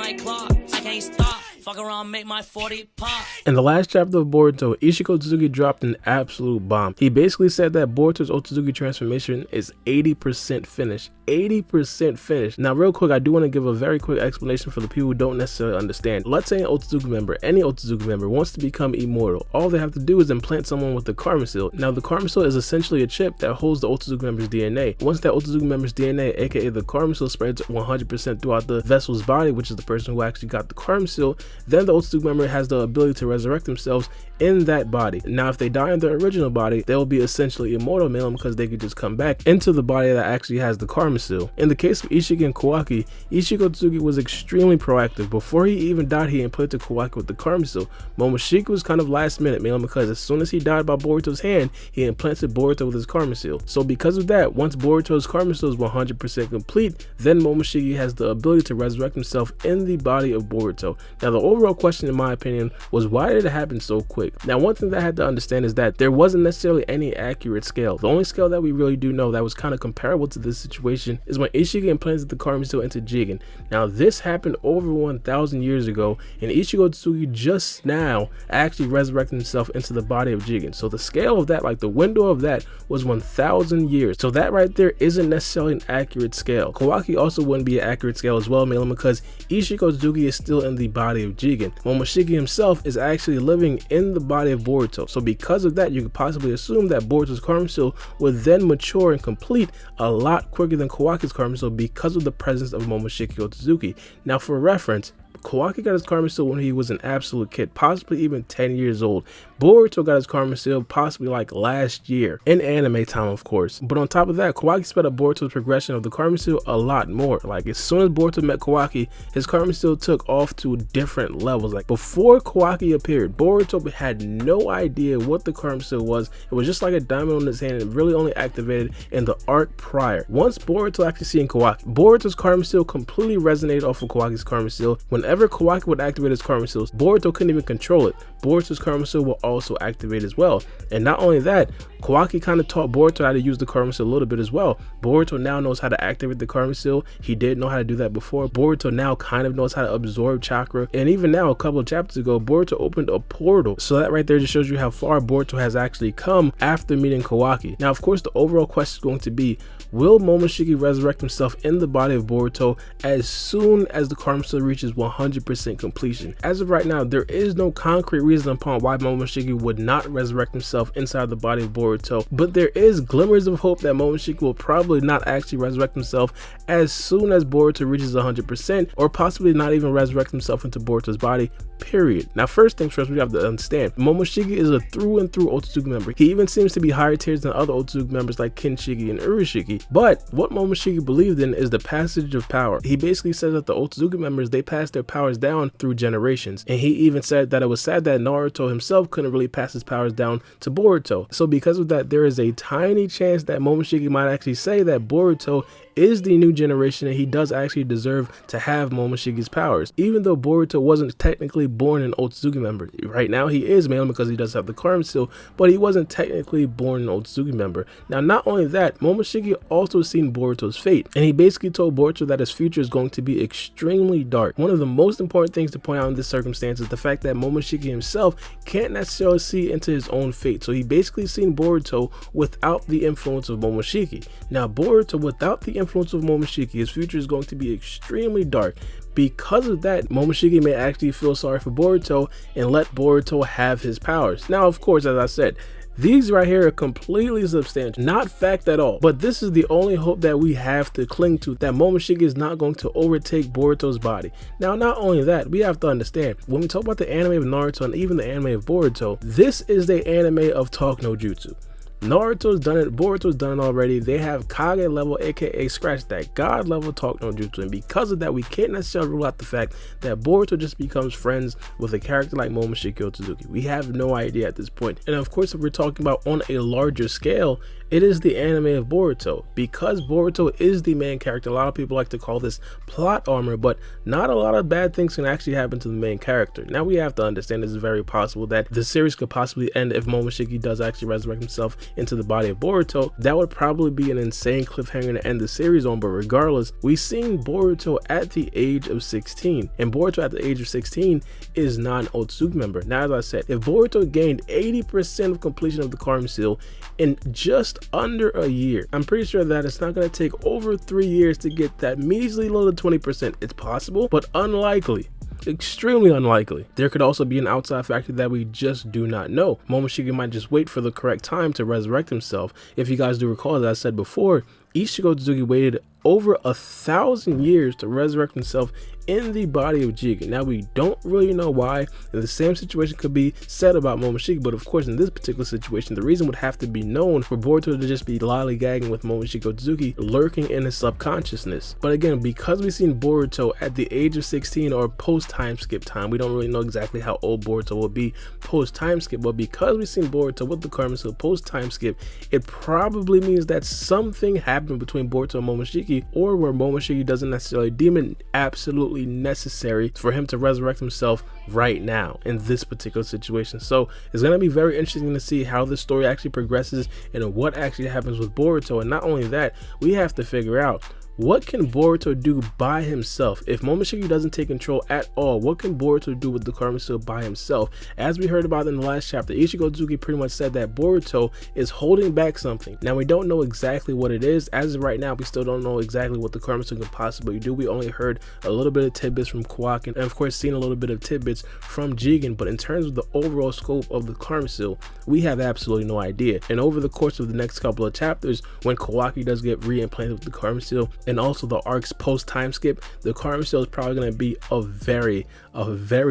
like clock. I can't stop. Fuck around, make my 40 pop. In the last chapter of Boruto, Isshiki Otsutsuki dropped an absolute bomb. He basically said that Boruto's Otsutsuki transformation is 80% finished. 80% finished. Now real quick, I do want to give a very quick explanation for the people who don't necessarily understand. Let's say an Otsutsuki member, any Otsutsuki member, wants to become immortal. All they have to do is implant someone with the Karma Seal. Now the Karma Seal is essentially a chip that holds the Otsutsuki member's DNA. Once that Otsutsuki member's DNA, aka the Karma Seal, spreads 100% throughout the vessel's body, which is the person who actually got the Karma Seal, then the Otsutsuki member has the ability to resurrect themselves in that body. Now if they die in their original body, they will be essentially immortal, mainly because they could just come back into the body that actually has the Karma Seal. In the case of Isshiki and Kawaki, Isshiki Otsutsuki was extremely proactive. Before he even died, he implanted Kawaki with the Karma Seal. Momoshiki was kind of last minute, mainly because as soon as he died by Boruto's hand, he implanted Boruto with his Karma Seal. So because of that, once Boruto's Karma Seal is 100% complete, then Momoshiki has the ability to resurrect himself in the body of Boruto. Now the overall question, in my opinion, was why did it happen so quick? Now one thing that I had to understand is that there wasn't necessarily any accurate scale. The only scale that we really do know that was kind of comparable to this situation is when Isshiki implanted the Karma Seal into Jigen. Now this happened over 1,000 years ago, and Isshiki Otsutsuki just now actually resurrected himself into the body of Jigen. So the scale of that, like the window of that, was 1,000 years. So that right there isn't necessarily an accurate scale. Kawaki also wouldn't be an accurate scale as well, mainly because Isshiki Otsutsuki is still in the body of Jigen. Momoshiki himself is actually living in the body of Boruto. So because of that, you could possibly assume that Boruto's Karma Seal would then mature and complete a lot quicker than Kawaki's Karma Seal because of the presence of Momoshiki Otsutsuki. Now for reference, Kawaki got his Karma Seal when he was an absolute kid, possibly even 10 years old. Boruto got his Karma Seal possibly like last year, in anime time of course. But on top of that, Kawaki sped up Boruto's progression of the Karma Seal a lot more. Like as soon as Boruto met Kawaki, his Karma Seal took off to different levels. Like before Kawaki appeared, Boruto had no idea what the Karma Seal was. It was just like a diamond on his hand, and it really only activated in the arc prior. Once Boruto actually seen Kawaki, Boruto's Karma Seal completely resonated off of Kawaki's Karma Seal. Whenever Kawaki would activate his Karma Seals, Boruto couldn't even control it. Boruto's Karma Seal will also activate as well. And not only that, Kawaki kind of taught Boruto how to use the Karma Seal a little bit as well. Boruto now knows how to activate the Karma Seal. He didn't know how to do that before. Boruto now kind of knows how to absorb chakra. And even now, a couple of chapters ago, Boruto opened a portal. So that right there just shows you how far Boruto has actually come after meeting Kawaki. Now, of course, the overall question is going to be, will Momoshiki resurrect himself in the body of Boruto as soon as the Karma Seal reaches 100% completion? As of right now, there is no concrete reason upon why Momoshiki would not resurrect himself inside the body of Boruto, but there is glimmers of hope that Momoshiki will probably not actually resurrect himself as soon as Boruto reaches 100%, or possibly not even resurrect himself into Boruto's body, period. Now first things first, we have to understand, Momoshiki is a through and through Otsutsuki member. He even seems to be higher tiers than other Otsutsuki members like Kinshiki and Urishiki. But what Momoshiki believed in is the passage of power. He basically said that the Otsutsuki members, they pass their powers down through generations, and he even said that it was sad that Naruto himself couldn't really pass his powers down to Boruto. So because of that, there is a tiny chance that Momoshiki might actually say that Boruto is the new generation and he does actually deserve to have Momoshiki's powers, even though Boruto wasn't technically born an Otsutsuki member. Right now he is, mainly because he does have the Karma Seal, but he wasn't technically born an Otsutsuki member. Now not only that, Momoshiki also seen Boruto's fate, and he basically told Boruto that his future is going to be extremely dark. One of the most important things to point out in this circumstance is the fact that Momoshiki himself can't necessarily see into his own fate, so he basically seen Boruto without the influence of Momoshiki. Now Boruto without the influence of Momoshiki, his future is going to be extremely dark. Because of that, Momoshiki may actually feel sorry for Boruto and let Boruto have his powers. Now of course, as I said, these right here are completely substantial, not fact at all, but this is the only hope that we have to cling to, that Momoshiki is not going to overtake Boruto's body. Now not only that, we have to understand, when we talk about the anime of Naruto and even the anime of Boruto, this is the anime of Talk no Jutsu. Naruto's done it, Boruto's done it already. They have Kage level, aka scratch that, God level Talk no Jutsu, and because of that, we can't necessarily rule out the fact that Boruto just becomes friends with a character like Momoshiki Otsutsuki. We have no idea at this point. And of course, if we're talking about on a larger scale, It is the anime of Boruto. Because Boruto is the main character, a lot of people like to call this plot armor, but not a lot of bad things can actually happen to the main character. Now we have to understand it's very possible that the series could possibly end if Momoshiki does actually resurrect himself into the body of Boruto. That would probably be an insane cliffhanger to end the series on, but regardless, we've seen Boruto at the age of 16, and Boruto at the age of 16 is not an Otsutsuki member. Now, as I said, if Boruto gained 80% of completion of the Karma Seal in just under a year, I'm pretty sure that it's not going to take over 3 years to get that measly little 20%. It's possible, but unlikely. Extremely unlikely. There could also be an outside factor that we just do not know. Momoshiki might just wait for the correct time to resurrect himself. If you guys do recall, as I said before, Otsutsuki waited over 1,000 years to resurrect himself in the body of Jigen. Now we don't really know why, and the same situation could be said about Momoshiki, but of course in this particular situation the reason would have to be known for Boruto to just be lollygagging with Momoshiki Otsutsuki lurking in his subconsciousness. But again, because we've seen Boruto at the age of 16 or post time skip time, we don't really know exactly how old Boruto will be post time skip, but because we've seen Boruto with the Karma Seal post time skip, it probably means that something happened between Boruto and Momoshiki, or where Momoshiki doesn't necessarily deem it absolutely necessary for him to resurrect himself right now in this particular situation. So it's going to be very interesting to see how this story actually progresses and what actually happens with Boruto. And not only that, we have to figure out, what can Boruto do by himself? If Momoshiki doesn't take control at all, what can Boruto do with the Karma Seal by himself? As we heard about in the last chapter, Isshiki Otsutsuki pretty much said that Boruto is holding back something. Now we don't know exactly what it is. As of right now, we still don't know exactly what the Karma Seal can possibly do. We only heard a little bit of tidbits from Kwak and of course seen a little bit of tidbits from Jigen, but in terms of the overall scope of the Karma Seal, we have absolutely no idea. And over the course of the next couple of chapters, when Kawaki does get re-implanted with the Karma Seal, and also the arc's post time skip, the Karma Seal is probably going to be a very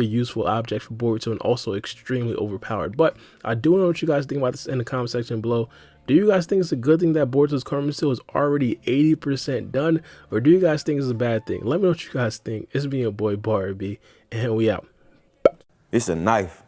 useful object for Boruto and also extremely overpowered. But I do know what you guys think about this in the comment section below. Do you guys think it's a good thing that Boruto's Karma Seal is already 80% done, or do you guys think it's a bad thing? Let me know what you guys think. It's been your boy Baara, and we out. It's a knife.